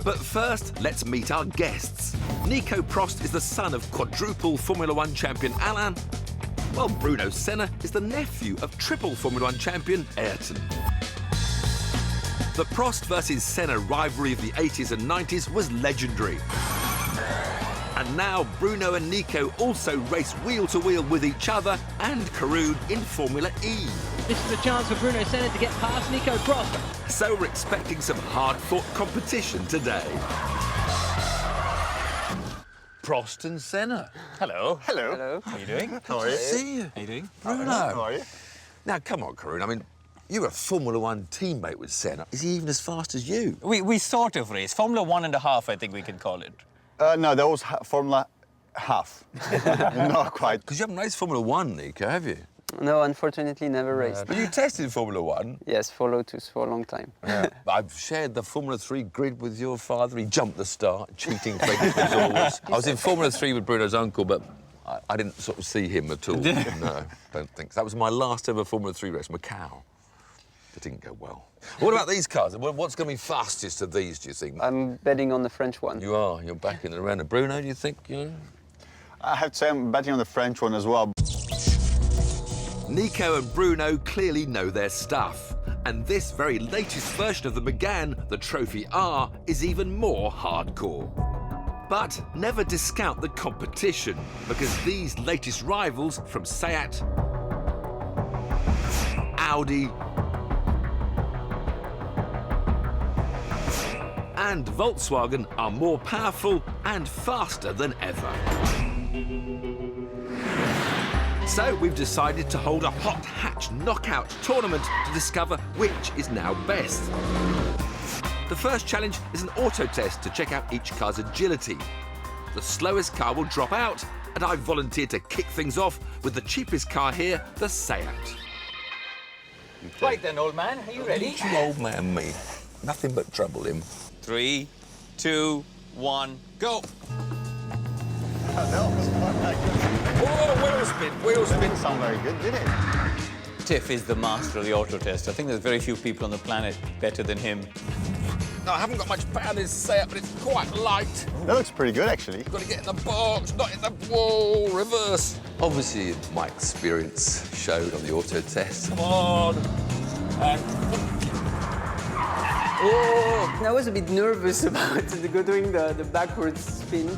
But first, let's meet our guests. Nico Prost is the son of quadruple Formula One champion Alain, while Bruno Senna is the nephew of triple Formula One champion Ayrton. The Prost versus Senna rivalry of the 80s and 90s was legendary. And now Bruno and Nico also race wheel-to-wheel with each other and Karun in Formula E. This is a chance for Bruno Senna to get past Nico Prost. So we're expecting some hard-fought competition today. Prost and Senna. Hello. Hello. Hello. How are you doing? How are you? See you. How are you doing? Bruno. How are you? Now, come on, Karun. I mean, you're a Formula One teammate with Senna. Is he even as fast as you? We sort of race. Formula 1.5, I think we can call it. No, that was Formula half. Not quite. Because you haven't raced Formula One, Nico, have you? No, unfortunately, never raced. But you tested Formula One. Yes, for Lotus for a long time. Yeah. I've shared the Formula 3 grid with your father. He jumped the start, cheating fake as always. I was in Formula 3 with Bruno's uncle, but I didn't sort of see him at all. No, don't think so. That was my last ever Formula 3 race, Macau. It didn't go well. What about these cars? What's going to be fastest of these, do you think? I'm betting on the French one. You are. You're back in the runner. Bruno, do you think? I have to say I'm betting on the French one as well. Nico and Bruno clearly know their stuff. And this very latest version of the Megane, the Trophy R, is even more hardcore. But never discount the competition, because these latest rivals from Seat, Audi, and Volkswagen are more powerful and faster than ever. So we've decided to hold a Hot-Hatch knockout tournament to discover which is now best. The first challenge is an auto test to check out each car's agility. The slowest car will drop out, and I've volunteered to kick things off with the cheapest car here, the Seat. Right then, old man, are you ready? You old man, me. Nothing but trouble him. 3, 2, 1, go. Oh, wheel spin. Didn't sound very good, did it? Tiff is the master of the auto test. I think there's very few people on the planet better than him. No, I haven't got much power in this Seat, but it's quite light. That looks pretty good, actually. You've got to get in the box, not in the wall, reverse. Obviously, my experience showed on the auto test. Come on. And... Oh! I was a bit nervous about doing the backwards spin.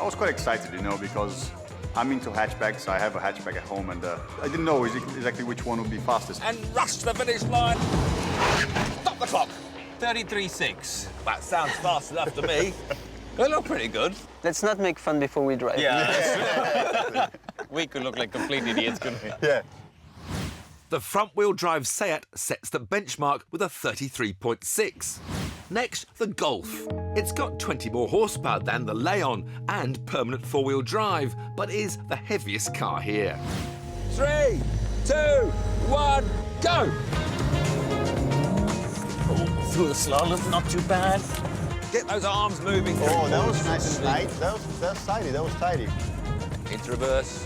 I was quite excited, you know, because I'm into hatchbacks. I have a hatchback at home, and I didn't know exactly which one would be fastest. And rush to the finish line. Stop the clock. 33.6. That sounds fast enough to me. They look pretty good. Let's not make fun before we drive. Yeah. We could look like complete idiots, couldn't we? Yeah. The front-wheel drive Seat sets the benchmark with a 33.6. Next, the Golf. It's got 20 more horsepower than the Leon and permanent four-wheel drive, but is the heaviest car here. 3, 2, 1, go! Oh, through the slalom, not too bad. Get those arms moving. Oh, that was nice and tight. That was tidy. That was tidy. Into reverse.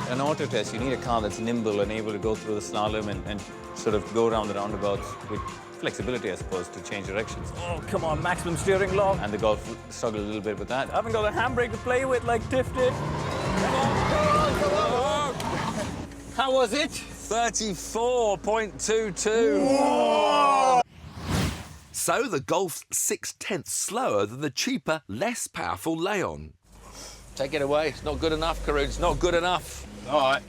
In an auto test, you need a car that's nimble and able to go through the slalom and sort of go around the roundabouts with flexibility, I suppose, to change directions. Oh, come on, maximum steering lock. And the Golf struggled a little bit with that. I haven't got a handbrake to play with like Tiff did. Come on, come on. How was it? 34.22. So the Golf's 6/10 slower than the cheaper, less powerful Leon. Take it away. It's not good enough, Karun. It's not good enough. All right.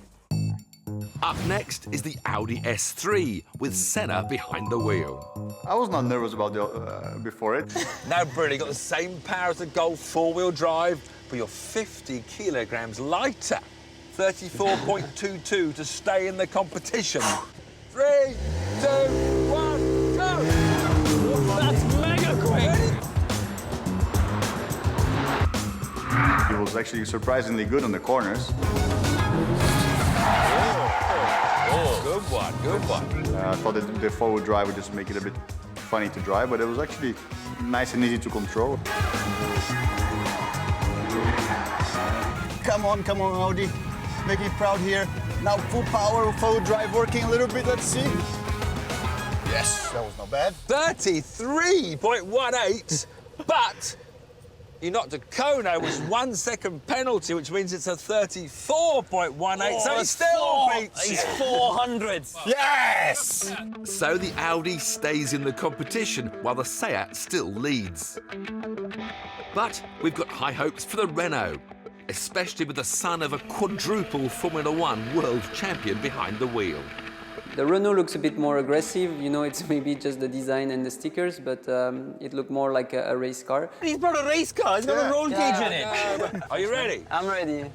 Up next is the Audi S3 with Senna behind the wheel. I was not nervous about before it. Now, Bruno, you've got the same power as the Golf four-wheel drive, but you're 50 kilograms lighter. 34.22 to stay in the competition. 3, 2, 1, go! That's mega quick. It was actually surprisingly good on the corners. Oh, good one, good one. I thought that the four-wheel drive would just make it a bit funny to drive, but it was actually nice and easy to control. Come on, Audi. Make me proud here. Now full power, full drive working a little bit, let's see. Yes, that was not bad. 33.18, but you knocked a Kona, which is 1 second penalty, which means it's a 34.18, so he still beats He's you. 400. Yes! So the Audi stays in the competition while the Seat still leads. But we've got high hopes for the Renault, especially with the son of a quadruple Formula One world champion behind the wheel. The Renault looks a bit more aggressive. You know, it's maybe just the design and the stickers, but it looked more like a race car. He's brought a race car. He's got a roll cage in it. Are you ready? I'm ready.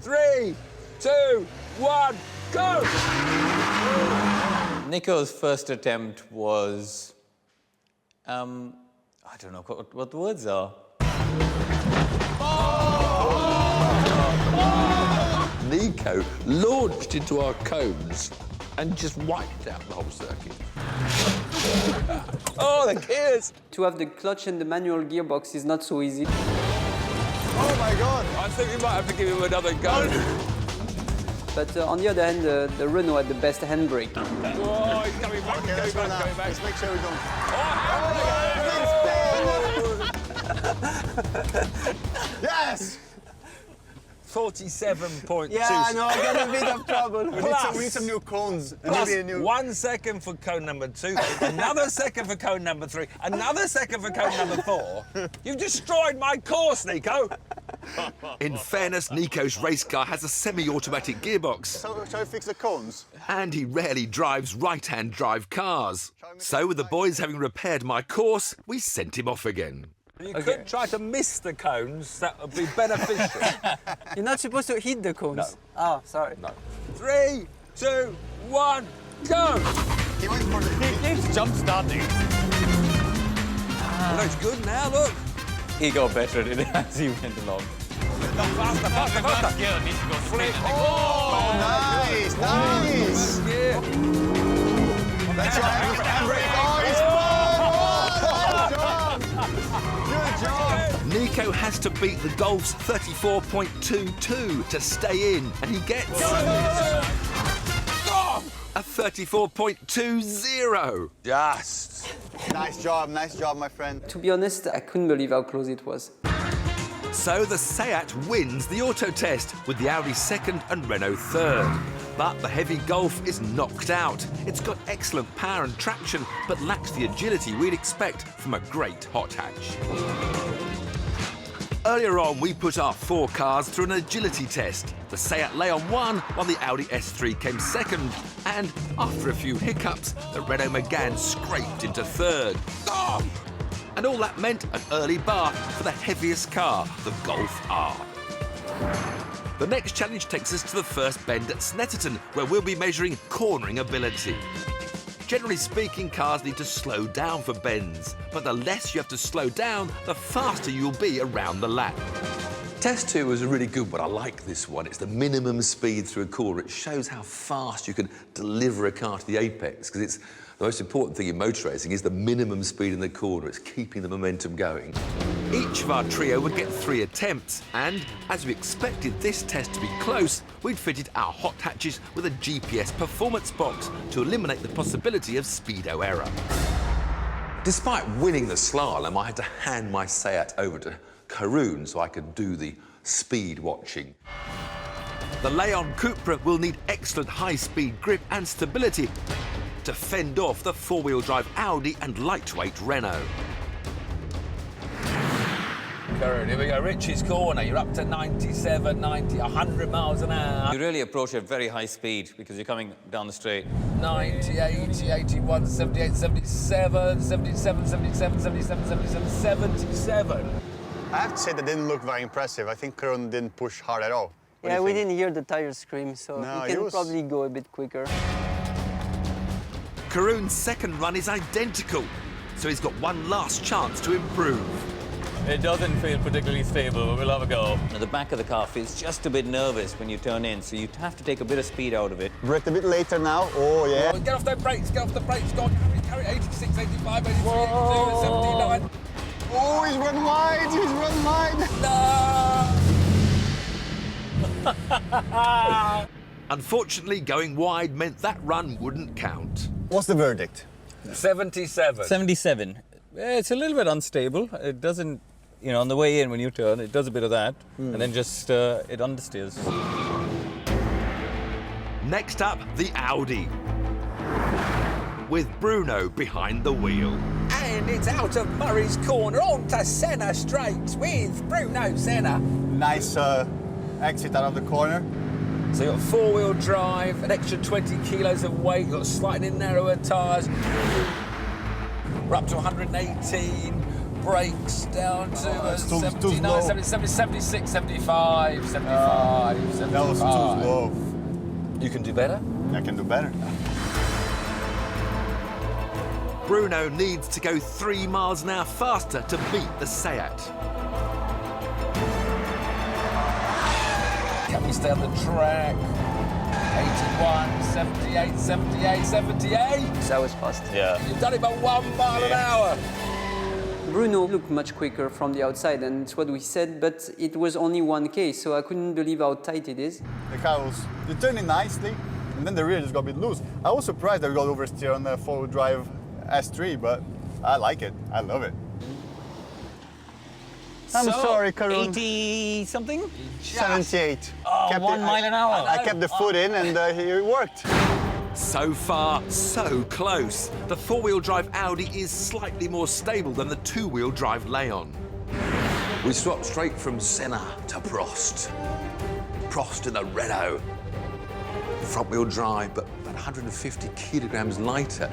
3, 2, 1, go! Nico's first attempt was, I don't know what the words are. Nico launched into our cones and just wiped out the whole circuit. Oh, the gears! To have the clutch and the manual gearbox is not so easy. Oh my God! I think we might have to give him another go. But on the other hand, the Renault had the best handbrake. Oh, he's coming back, Okay, let's go now. Let's make sure we don't... Yes! 47.2. Yeah, I know, I got a bit of trouble. We need some new cones. And Plus maybe a new... 1 second for cone number 2, another second for cone number 3, another second for cone number 4. You've destroyed my course, Nico. In fairness, Nico's race car has a semi-automatic gearbox, Shall we fix the cones? and he rarely drives right-hand drive cars. So with the boys having repaired my course, we sent him off again. You could try to miss the cones, that would be beneficial. You're not supposed to hit the cones. No. Oh, sorry. No. 3, 2, 1, go! He went for the... He's jump starting. Well, it's good now, look. He got better at it as he went along. Faster, faster, faster. Oh, nice, nice! Yeah. That's right, handbrake. Oh, he's fun! Good job! Nico has to beat the Golf's 34.22 to stay in, and he gets a 34.20. Just. Nice job, my friend. To be honest, I couldn't believe how close it was. So the Seat wins the auto test with the Audi second and Renault third. But the heavy Golf is knocked out. It's got excellent power and traction, but lacks the agility we'd expect from a great hot hatch. Earlier on, we put our 4 cars through an agility test. The Seat Leon won, while the Audi S3 came second. And after a few hiccups, the Renault Megane scraped into third. Oh! And all that meant an early bath for the heaviest car, the Golf R. The next challenge takes us to the first bend at Snetterton, where we'll be measuring cornering ability. Generally speaking, cars need to slow down for bends, but the less you have to slow down, the faster you'll be around the lap. Test 2 was a really good one. I like this one. It's the minimum speed through a corner. It shows how fast you can deliver a car to the apex, because it's the most important thing in motor racing is the minimum speed in the corner. It's keeping the momentum going. Each of our trio would get 3 attempts, and as we expected this test to be close, we'd fitted our hot hatches with a GPS performance box to eliminate the possibility of speedo error. Despite winning the slalom, I had to hand my Seat over to Karun so I could do the speed watching. The Leon Cupra will need excellent high-speed grip and stability to fend off the 4-wheel drive Audi and lightweight Renault. Karun, here we go, Richie's corner. You're up to 97, 90, 100 miles an hour. You really approach at very high speed because you're coming down the straight. 90, 80, 81, 78, 77, 77, 77, 77, 77, 77. I have to say that didn't look very impressive. I think Karun didn't push hard at all. What do Yeah, you we think? didn't hear the tires scream, so No, we he can was- probably go a bit quicker. Karun's second run is identical, so he's got one last chance to improve. It doesn't feel particularly stable, but we'll have a go. Now, the back of the car feels just a bit nervous when you turn in, so you have to take a bit of speed out of it. Braked a bit later now. Oh, yeah. Get off the brakes, get off the brakes. Go on, carry 86, 85, 83, 82, 79. Oh, he's run wide. He's run wide. No! Unfortunately, going wide meant that run wouldn't count. What's the verdict? 77. 77. It's a little bit unstable. It doesn't, you know, on the way in when you turn, it does a bit of that, and then just it understeers. Next up, the Audi, with Bruno behind the wheel. And it's out of Murray's corner onto Senna straight with Bruno Senna. Nice exit out of the corner. So you've got four-wheel drive, an extra 20 kilos of weight, you've got slightly narrower tyres. We're up to 118, brakes down to too 79, low. 70, 76, 75, 75, 75. That was too low. You can do better? I can do better. Bruno needs to go 3 miles an hour faster to beat the Seat. Can we stay on the track? 81, 78, 78, 78. That was fast. Yeah. You've done it by 1 mile an hour. Bruno looked much quicker from the outside, and it's what we said, but it was only 1K, so I couldn't believe how tight it is. The car was turning nicely, and then the rear just got a bit loose. I was surprised that we got oversteer on the four-wheel drive S3, but I like it. I love it. I'm sorry, Karun. 80-something? 78. Oh, 1 mile an hour. I kept the foot in, and it worked. So far, so close. The four-wheel drive Audi is slightly more stable than the two-wheel drive Leon. We swapped straight from Senna to Prost. Prost in the Renault. Front-wheel drive, but about 150 kilograms lighter.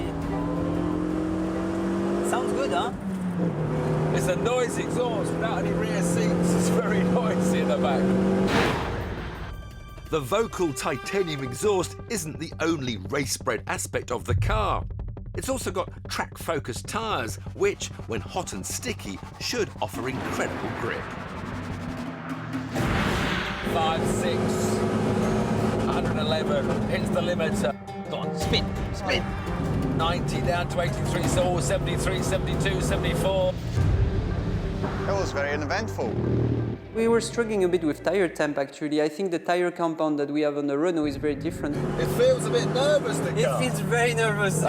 Sounds good, huh? It's a noisy exhaust without any rear seats. It's very noisy in the back. The vocal titanium exhaust isn't the only race-bred aspect of the car. It's also got track-focused tyres, which, when hot and sticky, should offer incredible grip. 5, 6, 111, hits the limiter. Go on, spin, spin. 90 down to 83, so 73, 72, 74. That was very uneventful. We were struggling a bit with tire temp, actually. I think the tire compound that we have on the Renault is very different. It feels a bit nervous, the car. It feels very nervous.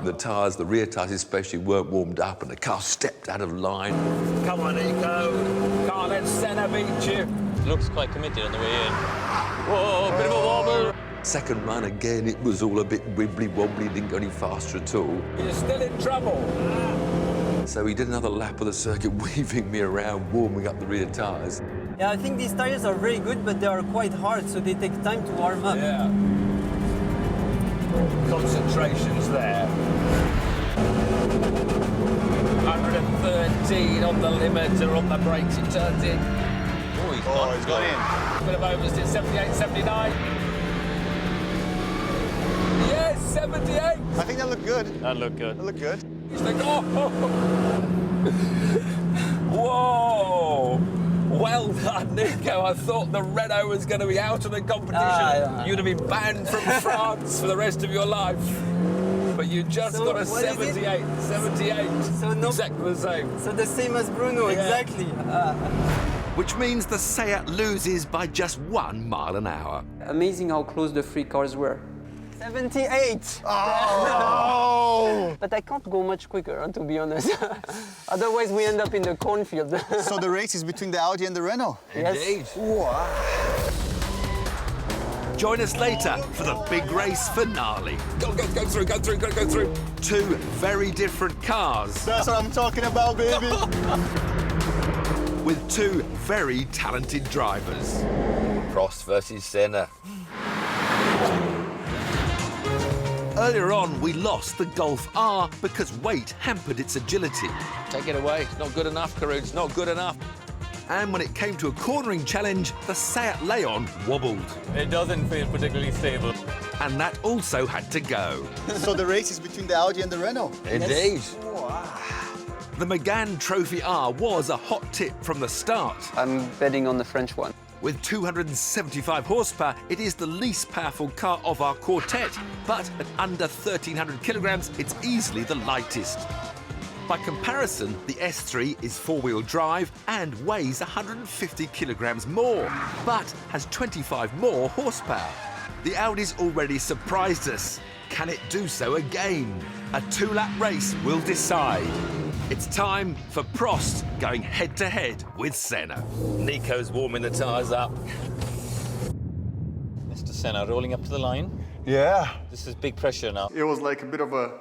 The tyres, the rear tyres especially, weren't warmed up and the car stepped out of line. Come on, Nico. Can't let Senna beat you. Looks quite committed on the way in. Whoa, bit of a wobble. Second run again, it was all a bit wibbly-wobbly, didn't go any faster at all. You're still in trouble. So he did another lap of the circuit, weaving me around, warming up the rear tyres. Yeah, I think these tires are very good, but they are quite hard, so they take time to warm up. Yeah. Concentration's there. 113 on the limiter, on the brakes, it turns in. Oh, he's It's gone in. Bit of oversteer, 78, 79. Yes, 78. I think that looked good. That looked good. That looked good. He's like, oh! Whoa! Well done, Nico. I thought the Renault was going to be out of the competition. You'd have been banned from France for the rest of your life. But you just got a 78. 78. So no, exactly the same. So the same as Bruno, Yeah. exactly. Which means the Seat loses by just 1 mile an hour. Amazing how close the three cars were. 78! Oh! But I can't go much quicker, to be honest. Otherwise, we end up in the cornfield. So the race is between the Audi and the Renault. Yes. Indeed. Wow. Join us later for the big race finale. Go through, go through. Two very different cars That's what I'm talking about, baby. with two very talented drivers. Prost versus Senna. Earlier on, we lost the Golf R because weight hampered its agility. Take it away. It's not good enough, Karun. It's not good enough. And when it came to a cornering challenge, the Seat Leon wobbled. It doesn't feel particularly stable. And that also had to go. So the race is between the Audi and the Renault. Indeed. The Megane Trophy R was a hot tip from the start. I'm betting on the French one. With 275 horsepower, it is the least powerful car of our quartet, but at under 1,300 kilograms, it's easily the lightest. By comparison, the S3 is four-wheel drive and weighs 150 kilograms more, but has 25 more horsepower. The Audi's already surprised us. Can it do so again? A two-lap race will decide. It's time for Prost going head-to-head with Senna. Nico's warming the tyres up. Mr. Senna rolling up to the line. Yeah. This is big pressure now. It was like a bit of a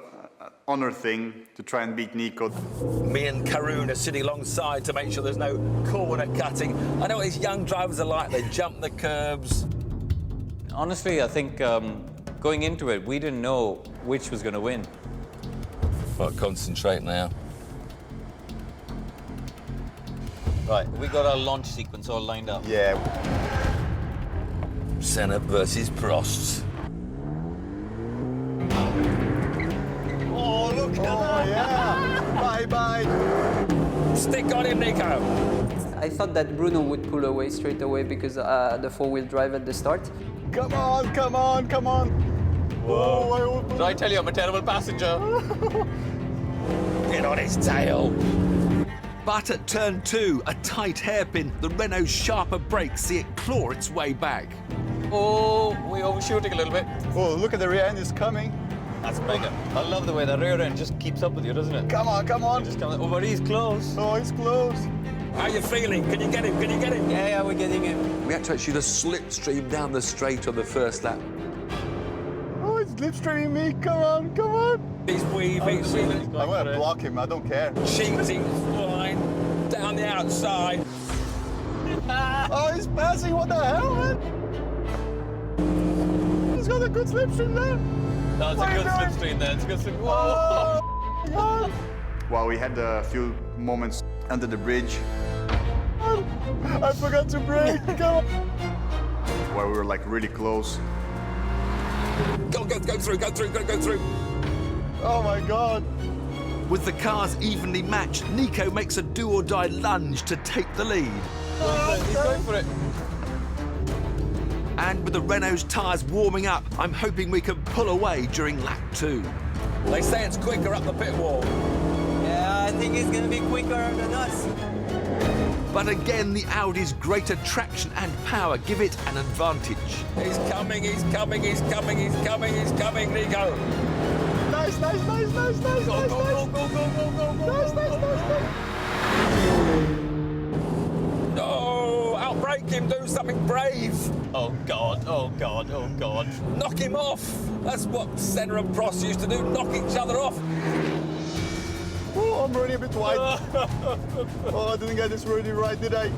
honor thing to try and beat Nico. Me and Karun are sitting alongside to make sure there's no corner cutting. I know what these young drivers are like. They jump the curbs. Honestly, I think going into it, we didn't know which was going to win. But concentrate now. Right, we got our launch sequence all lined up. Yeah. Senna versus Prost. Oh, look at Oh, yeah. Bye-bye. Stick on him, Nico. I thought that Bruno would pull away straight away because the four-wheel drive at the start. Come on, come on, come on. Whoa. Did I tell you I'm a terrible passenger? Get on his tail. But at turn 2, a tight hairpin, the Renault's sharper brakes see it claw its way back. Oh, we're overshooting a little bit. Oh, look at the rear end is coming. That's mega. I love the way the rear end just keeps up with you, doesn't it? Come on, come on. Just comes. Oh, but he's close. Oh, he's close. How you feeling? Can you get him? Can you get him? Yeah, we're getting him. We had to actually just slipstream down the straight on the first lap. Oh, it's slipstreaming me. Come on, come on. He's weaving, I'm going to block him. I don't care. cheating, flying down the outside. Oh, he's passing. What the hell, man? He's got a good slipstream there. That's What a are you good doing? slipstream there. It's a good slipstream. Oh, God. Well, we had a few moments under the bridge. I forgot to brake. Come on. Where we were like really close. Go through, go through. Oh my God. With the cars evenly matched, Nico makes a do-or-die lunge to take the lead. He's going for it. And with the Renault's tyres warming up, I'm hoping we can pull away during lap 2. They say it's quicker up the pit wall. Yeah, I think he's going to be quicker than us. But again, the Audi's greater traction and power give it an advantage. He's coming, Nico. Nice. Go. No, outbrake him, do something brave. Oh God. Knock him off. That's what Senna and Prost used to do, knock each other off. Oh, I'm running a bit wide. Oh, I didn't get this really right, did I?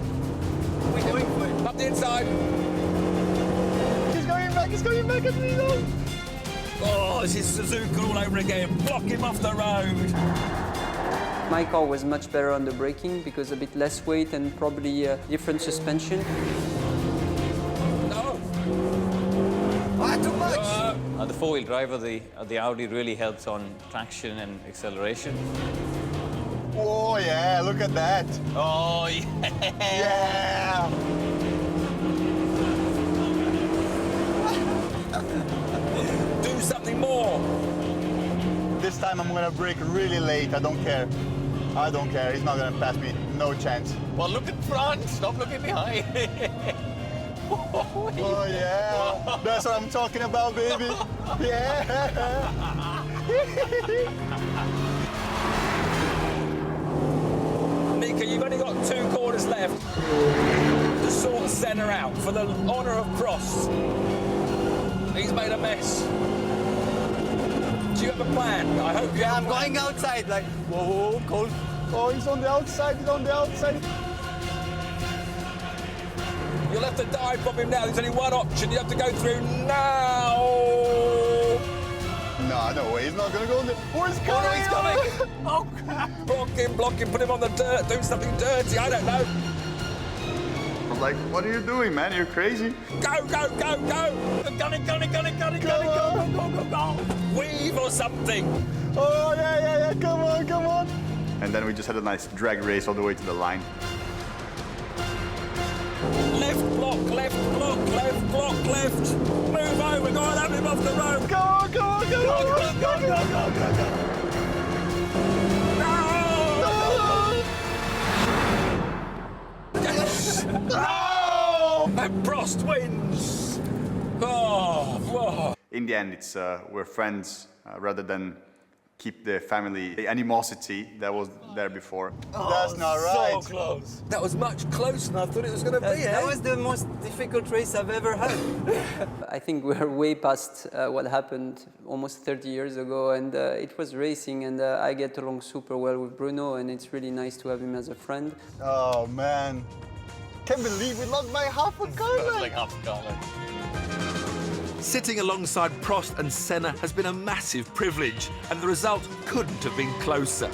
Up the inside. He's going back at me, though. Oh, this is Suzuka all over again. Block him off the road. My car was much better on the braking because a bit less weight and probably different suspension. No. Too much. The four-wheel drive of the Audi really helps on traction and acceleration. Oh, yeah, look at that. Oh yeah. Yeah. Do something more. This time I'm gonna brake really late. I don't care. He's not gonna pass me. No chance. Well, look in front. Stop looking behind. Oh, yeah. That's what I'm talking about, baby. Yeah. Nico, you've only got 2 corners left to sort Senna out for the honour of Prost. He's made a mess. Do you have a plan? I hope you have a plan. Going outside, like, whoa, cold. Oh, he's on the outside. You'll have to dive bomb him now. There's only one option. You have to go through now. No way. He's not gonna go in there. Oh, he's coming. He's coming. Oh, crap. Block him, put him on the dirt, do something dirty. I don't know. I'm like, what are you doing, man? You're crazy. Go. Gun it. Go. Weave or something. Oh, yeah. Come on. And then we just had a nice drag race all the way to the line. Left block. Move over, go and have him off the road. Go on. Go. No! And Prost wins. Oh. In the end, it's we're friends rather than keep the family, the animosity that was there before. That's not right. So close. That was much closer than I thought it was going to be. That was the most difficult race I've ever had. I think we're way past what happened almost 30 years ago, and it was racing, and I get along super well with Bruno, and it's really nice to have him as a friend. Oh man, can't believe we lost by half a car. Like half a car. Sitting alongside Prost and Senna has been a massive privilege, and the result couldn't have been closer.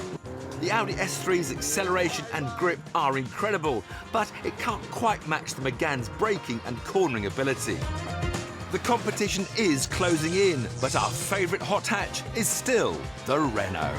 The Audi S3's acceleration and grip are incredible, but it can't quite match the Megane's braking and cornering ability. The competition is closing in, but our favourite hot hatch is still the Renault.